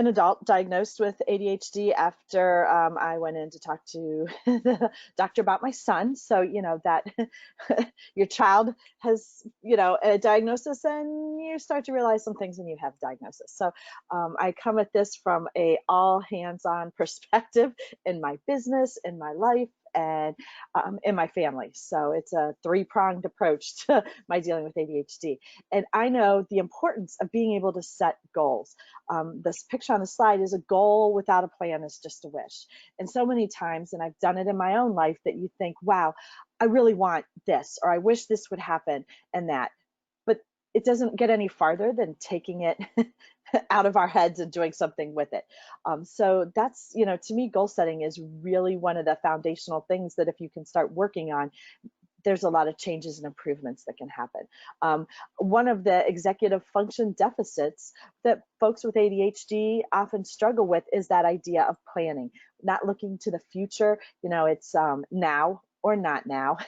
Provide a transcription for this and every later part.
an adult diagnosed with ADHD after I went in to talk to the doctor about my son. So, that your child has, a diagnosis, and you start to realize some things when you have diagnosis. So I come at this from a all hands-on perspective in my business, in my life, and in my family. So it's a three-pronged approach to my dealing with ADHD. And I know the importance of being able to set goals. This picture on the slide is a goal without a plan is just a wish. And so many times, and I've done it in my own life, that you think, wow, I really want this, or I wish this would happen and that. But it doesn't get any farther than taking it out of our heads and doing something with it. So that's, to me, goal setting is really one of the foundational things that if you can start working on, there's a lot of changes and improvements that can happen. One of the executive function deficits that folks with ADHD often struggle with is that idea of planning, not looking to the future. It's now or not now.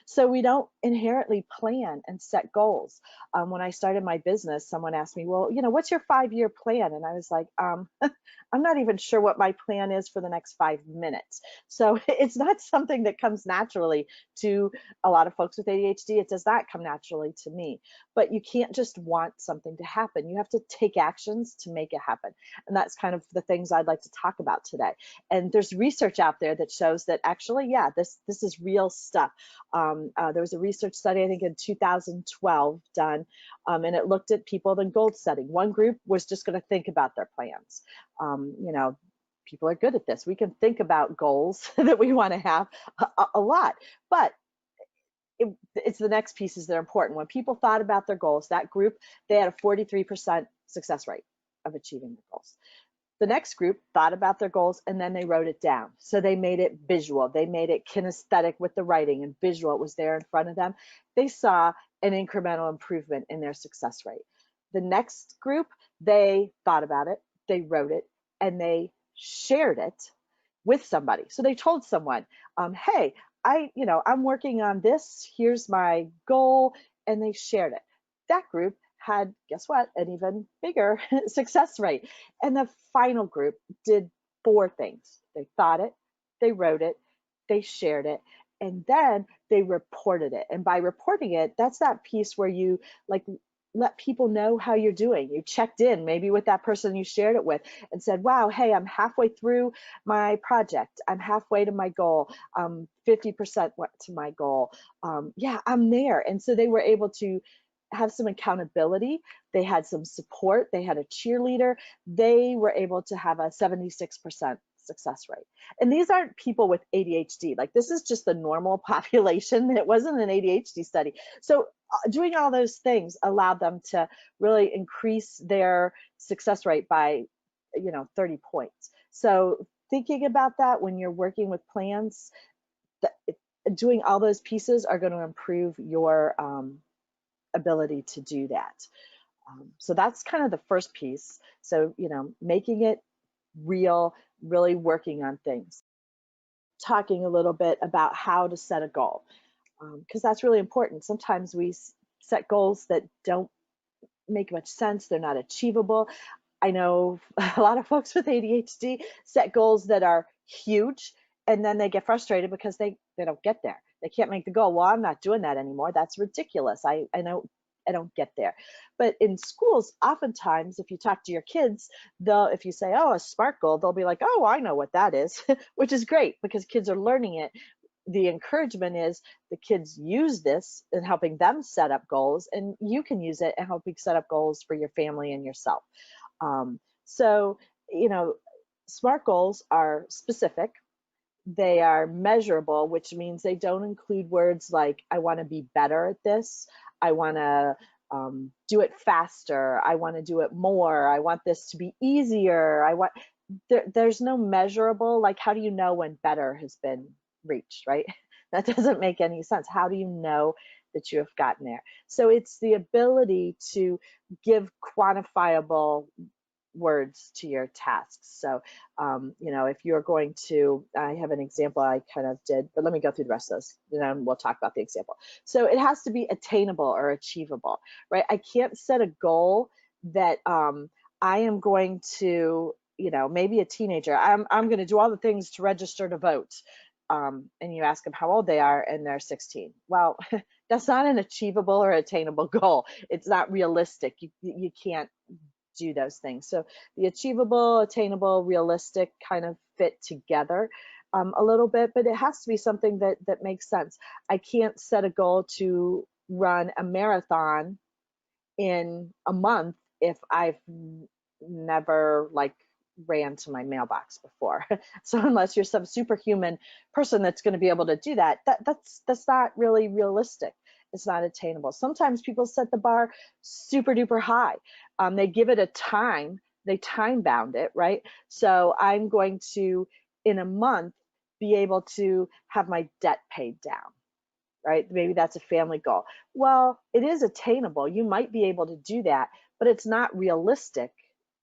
So we don't inherently plan and set goals. When I started my business, someone asked me, well, what's your 5-year plan? And I was like, I'm not even sure what my plan is for the next 5 minutes. So it's not something that comes naturally to a lot of folks with ADHD. It does not come naturally to me. But you can't just want something to happen. You have to take actions to make it happen. And that's kind of the things I'd like to talk about today. And there's research out there that shows that actually, yeah, this is real stuff. There was a research study, I think in 2012 done, and it looked at people in goal setting. One group was just going to think about their plans. People are good at this. We can think about goals that we want to have a lot, but it's the next pieces that are important. When people thought about their goals, that group, they had a 43% success rate of achieving the goals. The next group thought about their goals and then they wrote it down. So they made it visual. They made it kinesthetic with the writing and visual. It was there in front of them. They saw an incremental improvement in their success rate. The next group, they thought about it, they wrote it, and they shared it with somebody. So they told someone, hey, I'm working on this. Here's my goal. And they shared it. That group had, guess what, an even bigger success rate. And the final group did 4 things. They thought it, they wrote it, they shared it, and then they reported it. And by reporting it, that's that piece where you let people know how you're doing. You checked in maybe with that person you shared it with and said, wow, hey, I'm halfway through my project. I'm halfway to my goal. 50% went to my goal. Yeah, I'm there. And so they were able to have some accountability. They had some support. They had a cheerleader. They were able to have a 76% success rate. And these aren't people with ADHD. Like, this is just the normal population. It wasn't an ADHD study. So doing all those things allowed them to really increase their success rate by 30 points. So thinking about that when you're working with plans, doing all those pieces are going to improve your ability to do that. So that's kind of the first piece. So, making it real, really working on things. Talking a little bit about how to set a goal, because that's really important. Sometimes we set goals that don't make much sense. They're not achievable. I know a lot of folks with ADHD set goals that are huge, and then they get frustrated because they don't get there. They can't make the goal. Well, I'm not doing that anymore. That's ridiculous. I know I don't get there. But in schools, oftentimes, if you talk to your kids, if you say, oh, a SMART goal, they'll be like, oh, I know what that is, which is great because kids are learning it. The encouragement is the kids use this in helping them set up goals, and you can use it in helping set up goals for your family and yourself. So, SMART goals are specific. They are measurable, which means they don't include words like, I want to be better at this. I want to do it faster. I want to do it more. I want this to be easier. There's no measurable, like, how do you know when better has been reached, right? That doesn't make any sense. How do you know that you have gotten there? So it's the ability to give quantifiable words to your tasks. So, if you're going to, I have an example I kind of did, but let me go through the rest of this, and then we'll talk about the example. So it has to be attainable or achievable, right? I can't set a goal that I am going to maybe a teenager. I'm going to do all the things to register to vote. And you ask them how old they are, and they're 16. Well, that's not an achievable or attainable goal. It's not realistic. You can't do those things. So the achievable, attainable, realistic kind of fit together a little bit, but it has to be something that makes sense. I can't set a goal to run a marathon in a month if I've never like ran to my mailbox before. So unless you're some superhuman person that's going to be able to do that, that's not really realistic. It's not attainable. Sometimes people set the bar super duper high. They give it a time, they time bound it, right? So I'm going to, in a month, be able to have my debt paid down, right? Maybe that's a family goal. Well, it is attainable. You might be able to do that, but it's not realistic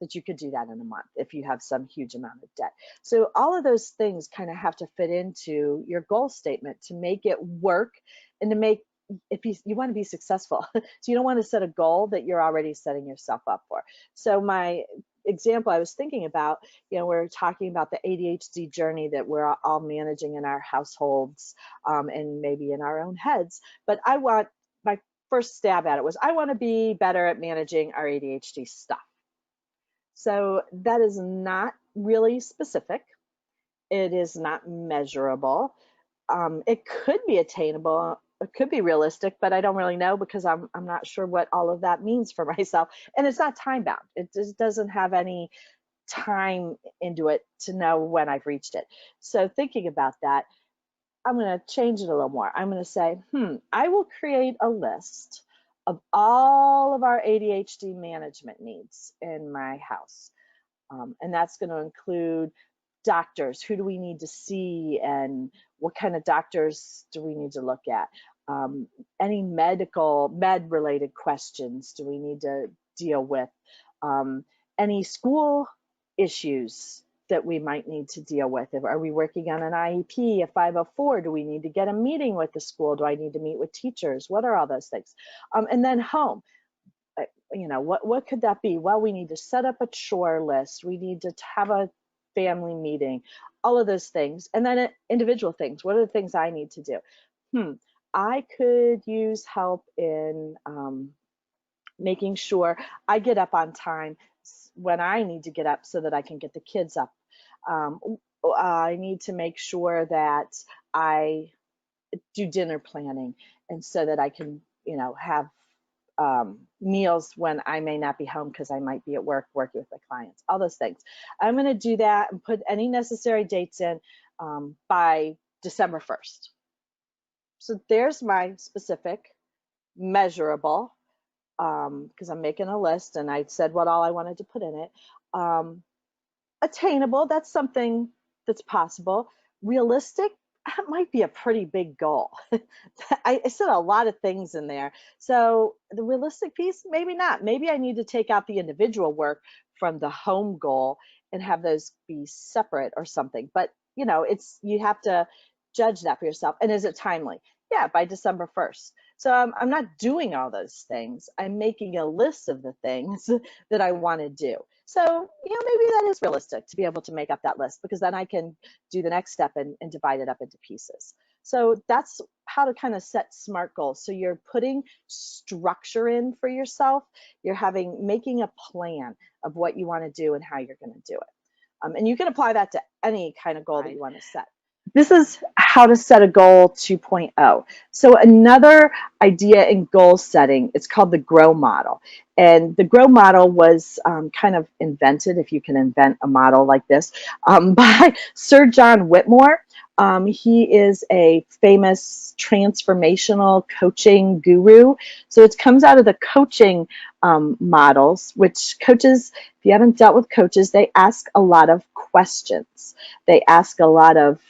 that you could do that in a month if you have some huge amount of debt. So all of those things kind of have to fit into your goal statement to make it work and to make, if you want to be successful. So you don't want to set a goal that you're already setting yourself up for. So my example I was thinking about, we're talking about the ADHD journey that we're all managing in our households, and maybe in our own heads. But my first stab at it was I want to be better at managing our ADHD stuff. So that is not really specific. It is not measurable. It could be attainable. It could be realistic, but I don't really know because I'm not sure what all of that means for myself. And it's not time bound. It just doesn't have any time into it to know when I've reached it. So thinking about that, I'm going to change it a little more. I'm going to say, I will create a list of all of our ADHD management needs in my house. And that's going to include doctors. Who do we need to see, and what kind of doctors do we need to look at? Any med related questions do we need to deal with? Any school issues that we might need to deal with? Are we working on an IEP, a 504? Do we need to get a meeting with the school? Do I need to meet with teachers? What are all those things? And then home. What could that be? Well, we need to set up a chore list. We need to have a family meeting, all of those things. And then individual things. What are the things I need to do? I could use help in making sure I get up on time when I need to get up so that I can get the kids up. I need to make sure that I do dinner planning, and so that I can, have meals when I may not be home because I might be at work working with my clients, all those things. I'm going to do that and put any necessary dates in by December 1st. So there's my specific, measurable, because I'm making a list and I said what all I wanted to put in it. Attainable, that's something that's possible. Realistic, that might be a pretty big goal. I said a lot of things in there. So the realistic piece, maybe not. Maybe I need to take out the individual work from the home goal and have those be separate or something. But you have to judge that for yourself. And is it timely? Yeah, by December 1st. So I'm not doing all those things. I'm making a list of the things that I want to do. So, maybe that is realistic to be able to make up that list, because then I can do the next step and divide it up into pieces. So that's how to kind of set SMART goals. So you're putting structure in for yourself. You're making a plan of what you want to do and how you're going to do it. And you can apply that to any kind of goal that you want to set. This is how to set a goal 2.0. So another idea in goal setting, it's called the GROW model. And the GROW model was kind of invented, if you can invent a model like this, by Sir John Whitmore. He is a famous transformational coaching guru. So it comes out of the coaching models, which coaches, if you haven't dealt with coaches, they ask a lot of questions. They ask a lot of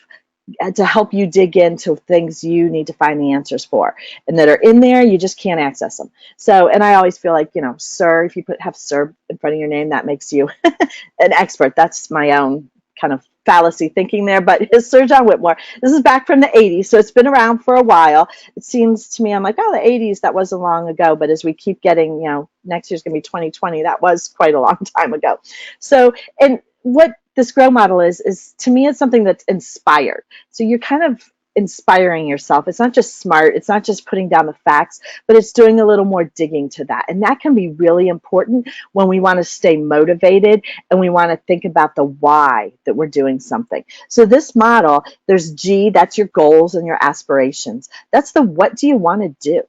to help you dig into things you need to find the answers for, and that are in there, you just can't access them. So, and I always feel like, sir, if you have sir in front of your name, that makes you an expert. That's my own kind of fallacy thinking there, but it's Sir John Whitmore. This is back from the 80s, so it's been around for a while. It seems to me, I'm like, oh, the 80s, that wasn't long ago, but as we keep getting, next year's going to be 2020, that was quite a long time ago. So, and what this grow model is to me, it's something that's inspired. So you're kind of inspiring yourself. It's not just smart, it's not just putting down the facts, but it's doing a little more digging to that. And that can be really important when we want to stay motivated and we want to think about the why that we're doing something. So this model, there's G, that's your goals and your aspirations. That's the what do you want to do?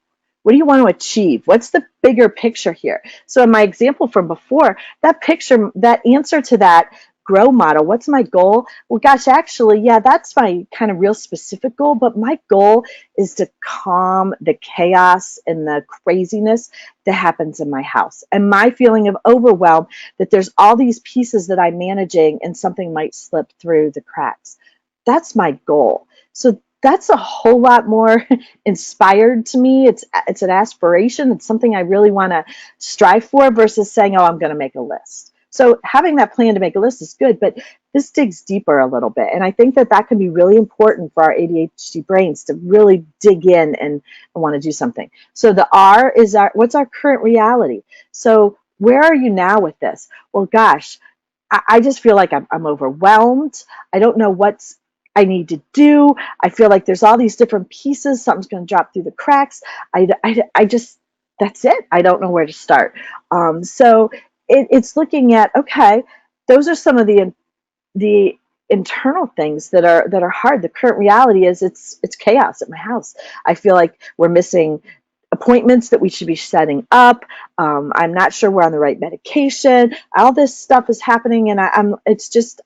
What do you want to achieve? What's the bigger picture here? So in my example from before, that picture, that answer to that grow model, what's my goal? Well, gosh, actually, yeah, that's my kind of real specific goal, but my goal is to calm the chaos and the craziness that happens in my house and my feeling of overwhelm that there's all these pieces that I'm managing and something might slip through the cracks. That's my goal. So that's a whole lot more inspired to me. It's an aspiration. It's something I really want to strive for versus saying, oh, I'm going to make a list. So having that plan to make a list is good, but this digs deeper a little bit. And I think that that can be really important for our ADHD brains to really dig in and want to do something. So the R is what's our current reality? So where are you now with this? Well, gosh, I just feel like I'm overwhelmed. I don't know what's I need to do. I feel like there's all these different pieces. Something's going to drop through the cracks. I just, that's it. I don't know where to start. So it's looking at, okay, those are some of the internal things that are hard. The current reality is it's chaos at my house. I feel like we're missing appointments that we should be setting up. I'm not sure we're on the right medication. All this stuff is happening, and I'm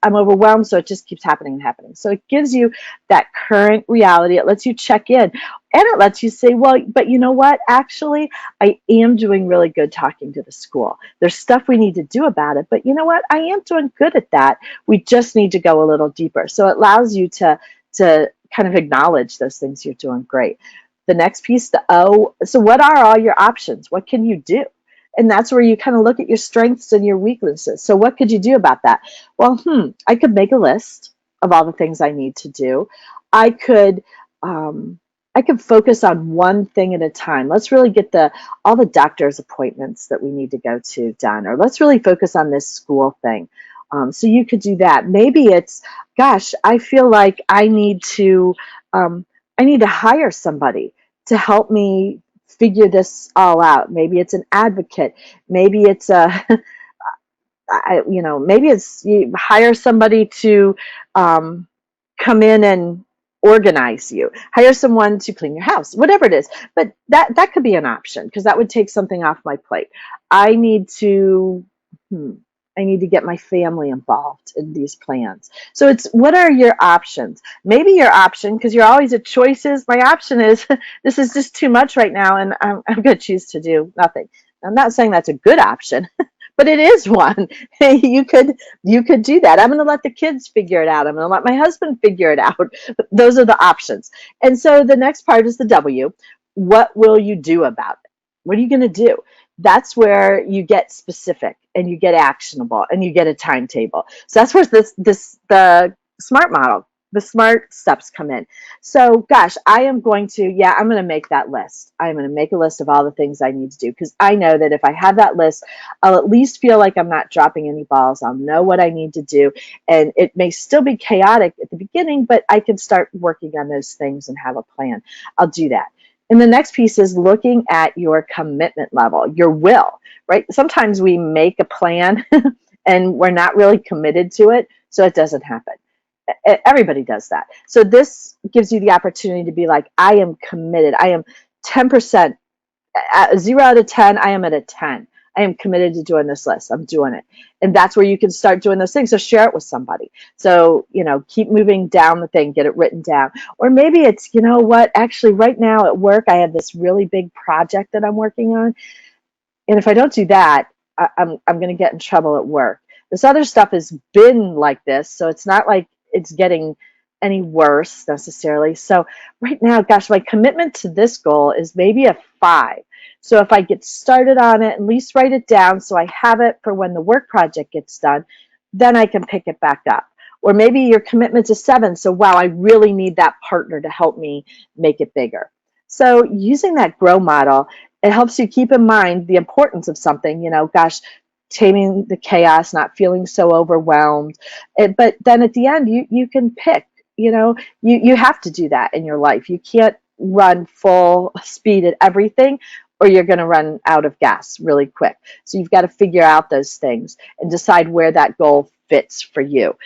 overwhelmed. So it just keeps happening and happening. So it gives you that current reality. It lets you check in, and it lets you say, well, but you know what? Actually, I am doing really good talking to the school. There's stuff we need to do about it, but you know what? I am doing good at that. We just need to go a little deeper. So it allows you to kind of acknowledge those things you're doing great. The next piece, the O, so what are all your options? What can you do? And that's where you kind of look at your strengths and your weaknesses. So what could you do about that? Well, I could make a list of all the things I need to do. I could I could focus on one thing at a time. Let's really get all the doctor's appointments that we need to go to done, or let's really focus on this school thing. So you could do that. Maybe it's, gosh, I feel like I need to hire somebody to help me figure this all out. Maybe it's an advocate. Maybe it's maybe it's you hire somebody to come in and organize you. Hire someone to clean your house, whatever it is. But that could be an option because that would take something off my plate. I need to. I need to get my family involved in these plans. So it's what are your options? Maybe your option, because you're always at choices. My option is this is just too much right now, and I'm going to choose to do nothing. I'm not saying that's a good option, but it is one. You could do that. I'm going to let the kids figure it out. I'm going to let my husband figure it out. Those are the options. And so the next part is the W. What will you do about it? What are you going to do? That's where you get specific and you get actionable and you get a timetable. So that's where the SMART model, the SMART steps come in. So gosh, I'm going to make that list. I'm going to make a list of all the things I need to do because I know that if I have that list, I'll at least feel like I'm not dropping any balls. I'll know what I need to do. And it may still be chaotic at the beginning, but I can start working on those things and have a plan. I'll do that. And the next piece is looking at your commitment level, your will, right? Sometimes we make a plan and we're not really committed to it, so it doesn't happen. Everybody does that. So this gives you the opportunity to be like, I am committed. I am 10%, 0 out of 10, I am at a 10. I am committed to doing this list. I'm doing it. And that's where you can start doing those things. So share it with somebody. So, keep moving down the thing, get it written down. Or maybe it's, you know what, actually right now at work, I have this really big project that I'm working on. And if I don't do that, I'm going to get in trouble at work. This other stuff has been like this. So it's not like it's getting any worse necessarily. So right now, gosh, my commitment to this goal is maybe a 5. So if I get started on it, at least write it down so I have it for when the work project gets done, then I can pick it back up. Or maybe your commitment's a 7. So wow, I really need that partner to help me make it bigger. So using that GROW model, it helps you keep in mind the importance of something, gosh, taming the chaos, not feeling so overwhelmed. But then at the end, you can pick. You have to do that in your life. You can't run full speed at everything, or you're going to run out of gas really quick. So you've got to figure out those things and decide where that goal fits for you.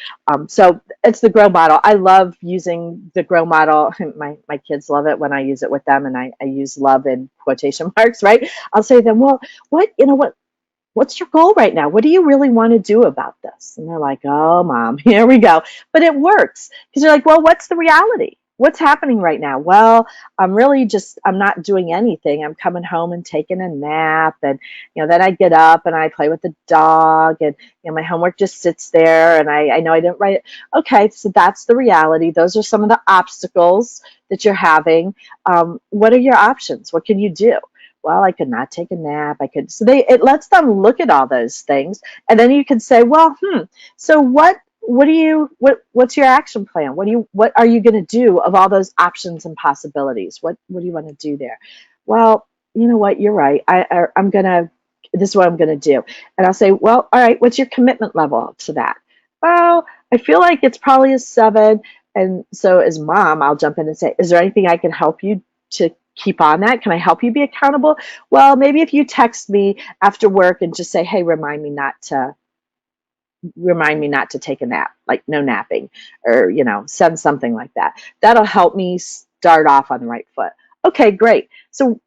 So it's the grow model. I love using the grow model. My kids love it when I use it with them, and I use love in quotation marks, right? I'll say to them, well, what's your goal right now? What do you really want to do about this? And they're like, oh, mom, here we go. But it works because you're like, well, what's the reality? What's happening right now? Well, I'm not doing anything. I'm coming home and taking a nap. And, then I get up and I play with the dog, and, my homework just sits there, and I know I didn't write it. Okay, so that's the reality. Those are some of the obstacles that you're having. What are your options? What can you do? Well, I could not take a nap. It lets them look at all those things. And then you can say, well, so what's your action plan? What are you going to do of all those options and possibilities? What do you want to do there? Well, you know what? You're right. This is what I'm going to do. And I'll say, well, all right, what's your commitment level to that? Well, I feel like it's probably a 7. And so as mom, I'll jump in and say, is there anything I can help you to keep on that? Can I help you be accountable? Well, maybe if you text me after work and just say, hey, remind me not to take a nap, like no napping, or, send something like that. That'll help me start off on the right foot. Okay, great. So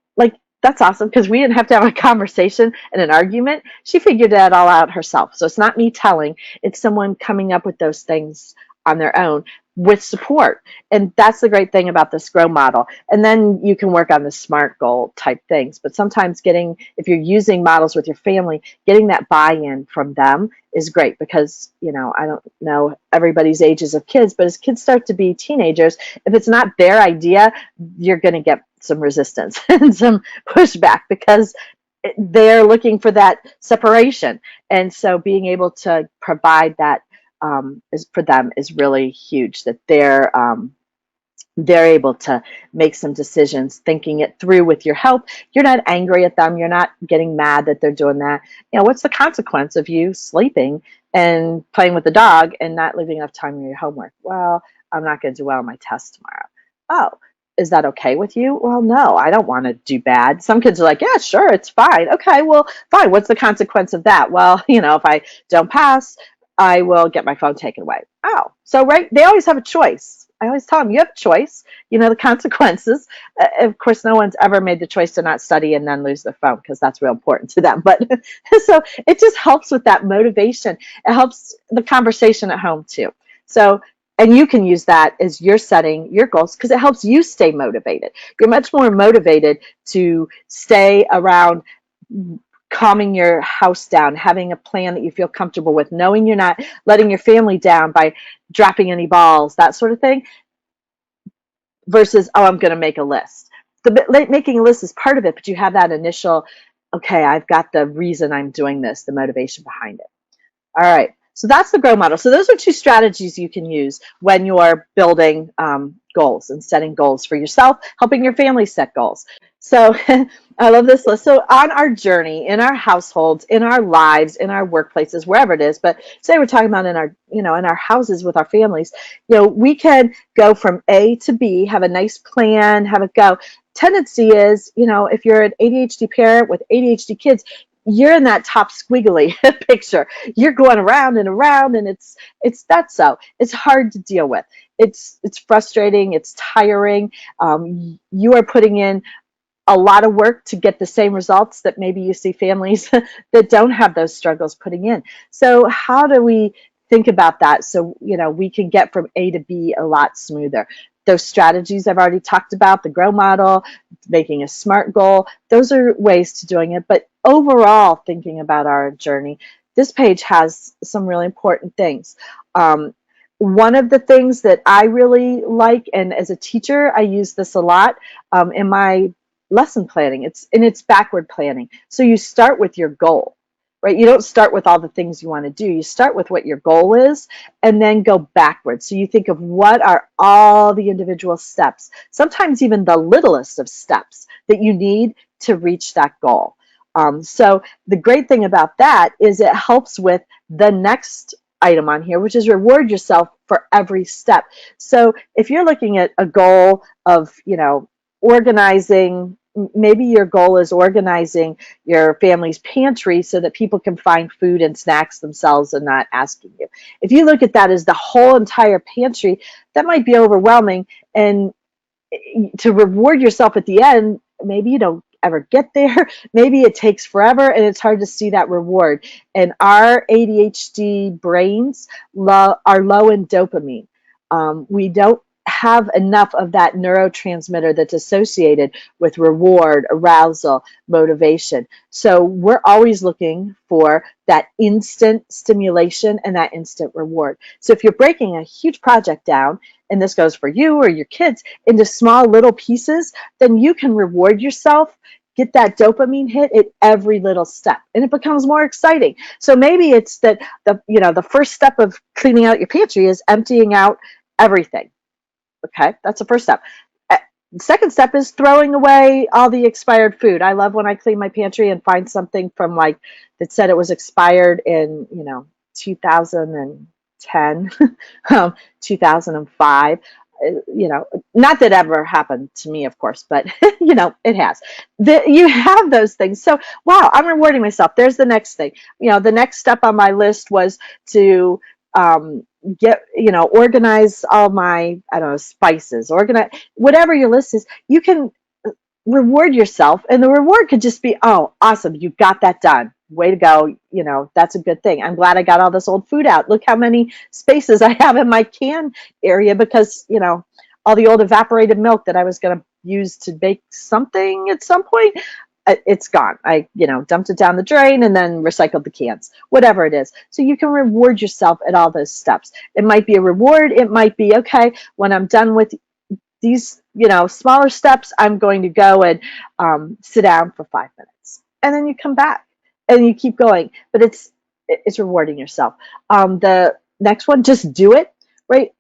that's awesome, because we didn't have to have a conversation and an argument. She figured that all out herself. So it's not me telling, it's someone coming up with those things on their own with support. And that's the great thing about this grow model. And then you can work on the SMART goal type things. But sometimes if you're using models with your family, getting that buy-in from them is great, because, I don't know everybody's ages of kids, but as kids start to be teenagers, if it's not their idea, you're going to get some resistance and some pushback, because they're looking for that separation. And so being able to provide that for them is really huge, that they're able to make some decisions, thinking it through with your help. You're not angry at them. You're not getting mad that they're doing that. What's the consequence of you sleeping and playing with the dog and not leaving enough time for your homework? Well, I'm not going to do well on my test tomorrow. Oh, is that okay with you? Well, no, I don't want to do bad. Some kids are like, yeah, sure, it's fine. Okay, well, fine. What's the consequence of that? Well, if I don't pass, I will get my phone taken away. Oh, so right, they always have a choice. I always tell them, you have a choice, the consequences. Of course, no one's ever made the choice to not study and then lose their phone, because that's real important to them. But so it just helps with that motivation. It helps the conversation at home too. So, and you can use that as you're setting your goals, because it helps you stay motivated. You're much more motivated to stay around calming your house down, having a plan that you feel comfortable with, knowing you're not letting your family down by dropping any balls, that sort of thing, versus, oh, I'm going to make a list. Making a list is part of it, but you have that initial, okay, I've got the reason I'm doing this, the motivation behind it. All right. So that's the grow model. So those are 2 strategies you can use when you're building goals and setting goals for yourself, helping your family set goals. So I love this list. So on our journey, in our households, in our lives, in our workplaces, wherever it is, but say we're talking about in our houses with our families, we can go from A to B, have a nice plan, have it go. Tendency is, if you're an ADHD parent with ADHD kids, you're in that top squiggly picture. You're going around and around, and it's hard to deal with. It's frustrating. It's tiring. You are putting in a lot of work to get the same results that maybe you see families that don't have those struggles putting in. So how do we think about that so we can get from A to B a lot smoother? Those strategies I've already talked about, the grow model, making a SMART goal, those are ways to doing it. But overall, thinking about our journey, this page has some really important things. One of the things that I really like, and as a teacher, I use this a lot in my lesson planning. It's backward planning. So you start with your goal, right? You don't start with all the things you want to do. You start with what your goal is and then go backwards. So you think of what are all the individual steps, sometimes even the littlest of steps that you need to reach that goal. So the great thing about that is it helps with the next item on here, which is reward yourself for every step. So if you're looking at a goal of, organizing, maybe your goal is organizing your family's pantry so that people can find food and snacks themselves and not asking you. If you look at that as the whole entire pantry, that might be overwhelming. And to reward yourself at the end, maybe you don't ever get there. Maybe it takes forever and it's hard to see that reward. And our ADHD brains are low in dopamine. We don't have enough of that neurotransmitter that's associated with reward, arousal, motivation. So we're always looking for that instant stimulation and that instant reward. So if you're breaking a huge project down, and this goes for you or your kids, into small little pieces, then you can reward yourself, get that dopamine hit at every little step, and it becomes more exciting. So maybe it's that the first step of cleaning out your pantry is emptying out everything. Okay, that's the first step. The second step is throwing away all the expired food. I love when I clean my pantry and find something from that said it was expired in 2010, 2005. Not that ever happened to me, of course, but it has. You have those things. So, wow, I'm rewarding myself. There's the next thing. The next step on my list was to organize all my, I don't know, spices, organize whatever your list is. You can reward yourself, and the reward could just be, oh, awesome, you got that done. Way to go. That's a good thing. I'm glad I got all this old food out. Look how many spaces I have in my can area because, all the old evaporated milk that I was going to use to bake something at some point, it's gone. I, dumped it down the drain and then recycled the cans, whatever it is. So you can reward yourself at all those steps. It might be a reward. It might be, okay, when I'm done with these, smaller steps, I'm going to go and sit down for 5 minutes. And then you come back and you keep going. But it's rewarding yourself. The next one, just do it, right?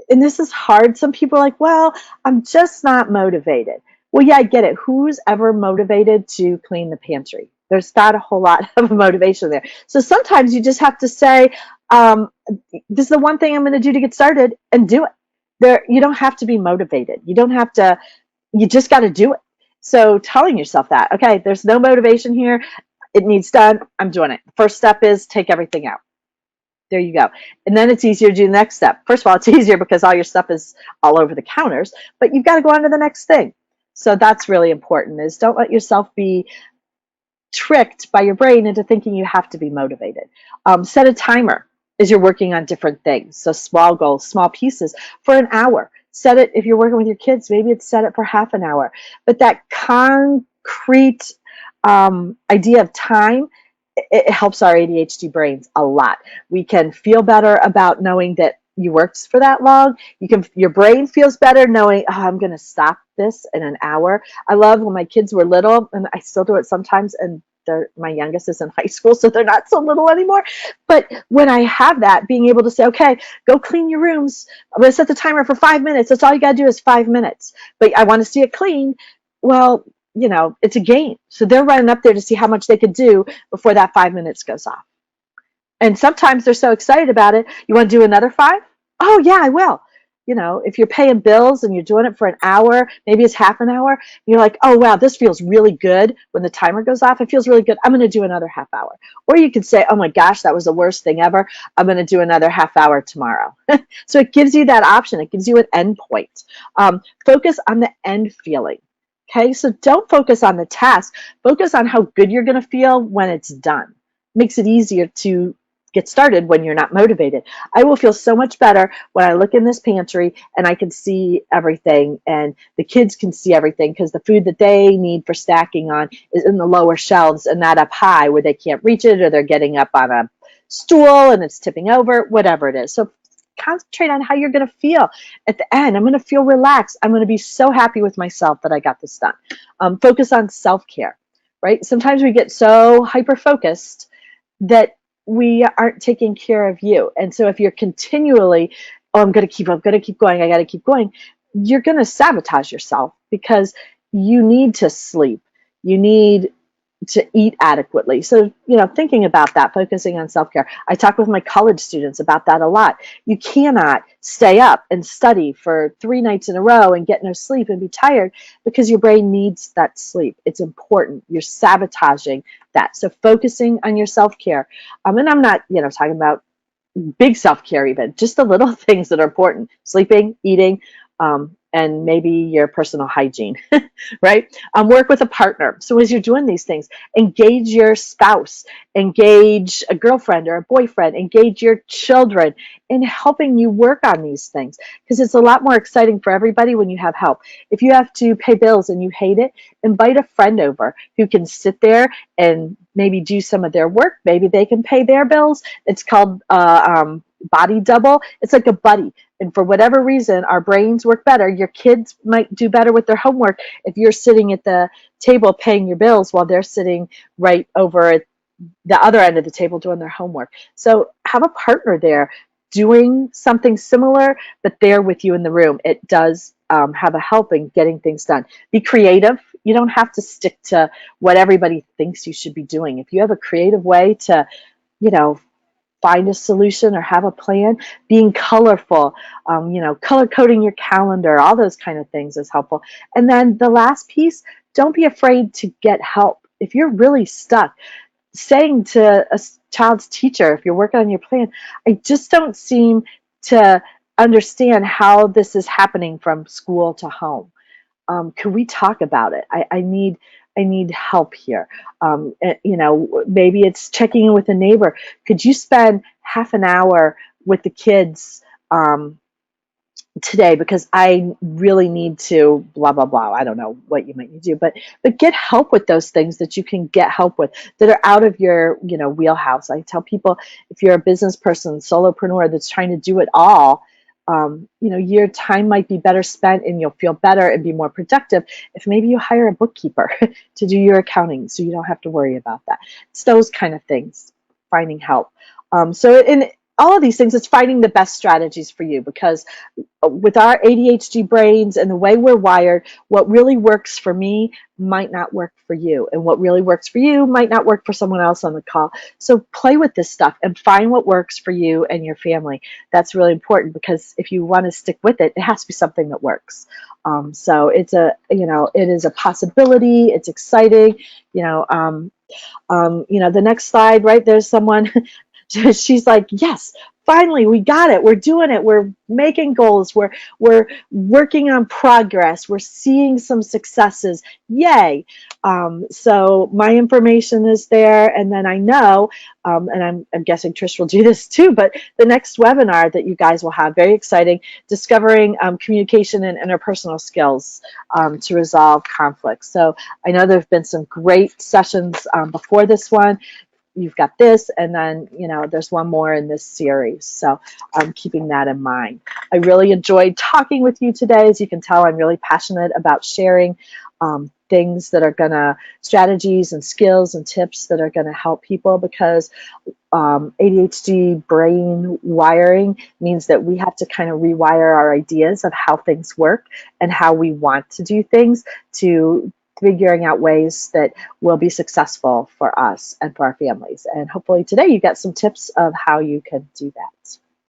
And this is hard. Some people are like, well, I'm just not motivated. Well, yeah, I get it. Who's ever motivated to clean the pantry? There's not a whole lot of motivation there. So sometimes you just have to say, this is the one thing I'm going to do to get started, and do it. You don't have to be motivated. You don't have to, you just got to do it. So telling yourself that, okay, there's no motivation here. It needs done. I'm doing it. First step is take everything out. There you go. And then it's easier to do the next step. First of all, it's easier because all your stuff is all over the counters, but you've got to go on to the next thing. So that's really important, is don't let yourself be tricked by your brain into thinking you have to be motivated. Set a timer as you're working on different things. So small goals, small pieces for an hour. Set it, if you're working with your kids, maybe it's set it for half an hour. But that concrete idea of time, it helps our ADHD brains a lot. We can feel better about knowing that you worked for that long. Your brain feels better knowing, oh, I'm going to stop this in an hour. I love when my kids were little, and I still do it sometimes, and my youngest is in high school, so they're not so little anymore. But when I have that, being able to say, okay, go clean your rooms. I'm going to set the timer for 5 minutes. That's all you got to do is 5 minutes. But I want to see it clean. Well, it's a game. So they're running up there to see how much they could do before that 5 minutes goes off. And sometimes they're so excited about it. You want to do another 5? Oh, yeah, I will. If you're paying bills and you're doing it for an hour, maybe it's half an hour, you're like, oh, wow, this feels really good. When the timer goes off, it feels really good. I'm going to do another half hour. Or you could say, oh, my gosh, that was the worst thing ever. I'm going to do another half hour tomorrow. So it gives you that option. It gives you an end point. Focus on the end feeling. Okay, so don't focus on the task. Focus on how good you're going to feel when it's done. Makes it easier to get started when you're not motivated. I will feel so much better when I look in this pantry and I can see everything, and the kids can see everything, because the food that they need for stacking on is in the lower shelves and not up high where they can't reach it, or they're getting up on a stool and it's tipping over, whatever it is. So concentrate on how you're going to feel at the end. I'm going to feel relaxed. I'm going to be so happy with myself that I got this done. Focus on self-care, right? Sometimes we get so hyper-focused that we aren't taking care of you. And so if you're continually, oh, I'm going to keep going, I got to keep going, you're going to sabotage yourself, because you need to sleep. You need to eat adequately. So, thinking about that, focusing on self-care. I talk with my college students about that a lot. You cannot stay up and study for 3 nights in a row and get no sleep and be tired because your brain needs that sleep. It's important. You're sabotaging that. So focusing on your self-care. And I'm not, talking about big self-care, even just the little things that are important: sleeping, eating, and maybe your personal hygiene. Right? Work with a partner. So as you're doing these things, engage your spouse, engage a girlfriend or a boyfriend, engage your children in helping you work on these things, because it's a lot more exciting for everybody when you have help. If you have to pay bills and you hate it, invite a friend over who can sit there and maybe do some of their work. Maybe they can pay their bills. It's called body double. It's like a buddy. And for whatever reason, our brains work better. Your kids might do better with their homework if you're sitting at the table paying your bills while they're sitting right over at the other end of the table doing their homework. So have a partner there doing something similar, but there with you in the room. It does have a help in getting things done. Be creative. You don't have to stick to what everybody thinks you should be doing. If you have a creative way to, you know, find a solution or have a plan, being colorful, color coding your calendar, all those kind of things is helpful. And then the last piece, don't be afraid to get help. If you're really stuck, saying to a child's teacher, if you're working on your plan, I just don't seem to understand how this is happening from school to home. Could we talk about it? I need help here. Maybe it's checking in with a neighbor. Could you spend half an hour with the kids today, because I really need to blah blah blah. I don't know what you might need to do, but get help with those things that you can get help with that are out of your wheelhouse. I tell people, if you're a business person, solopreneur that's trying to do it all, your time might be better spent and you'll feel better and be more productive if maybe you hire a bookkeeper to do your accounting so you don't have to worry about that. It's those kind of things, finding help. So in all of these things, it's finding the best strategies for you, because with our ADHD brains and the way we're wired, what really works for me might not work for you. And what really works for you might not work for someone else on the call. So play with this stuff and find what works for you and your family. That's really important, because if you want to stick with it, it has to be something that works. So it is a possibility. It's exciting. The next slide, right? There's someone, she's like, yes, finally, we got it. We're doing it. We're making goals. We're working on progress. We're seeing some successes. Yay. So my information is there. And then I know, and I'm guessing Trish will do this too, but the next webinar that you guys will have, very exciting, discovering communication and interpersonal skills to resolve conflicts. So I know there have been some great sessions before this one. You've got this, and then there's one more in this series, so I'm keeping that in mind. I really enjoyed talking with you today. As you can tell, I'm really passionate about sharing things that are gonna, strategies and skills and tips that are gonna help people, because ADHD brain wiring means that we have to kind of rewire our ideas of how things work and how we want to do things, to figuring out ways that will be successful for us and for our families. And hopefully today you got some tips of how you can do that.